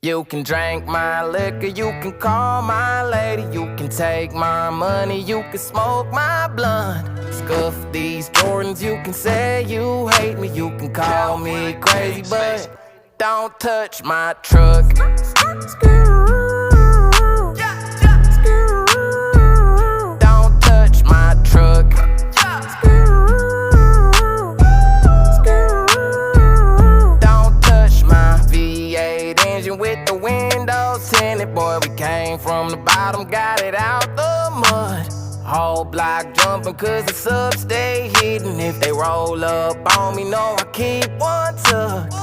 You can drink my liquor, you can call my lady, you can take my money, you can smoke my blunt. Scuff these Jordans, you can say you hate me, you can call me crazy, but don't touch my truck. Don't touch my truck. Don't touch my V8 engine with the windows tinted. Boy, we came from the bottom, got it out the mud. Whole block jumping cause the subs stay hidden. If they roll up on me, know I keep one tucked.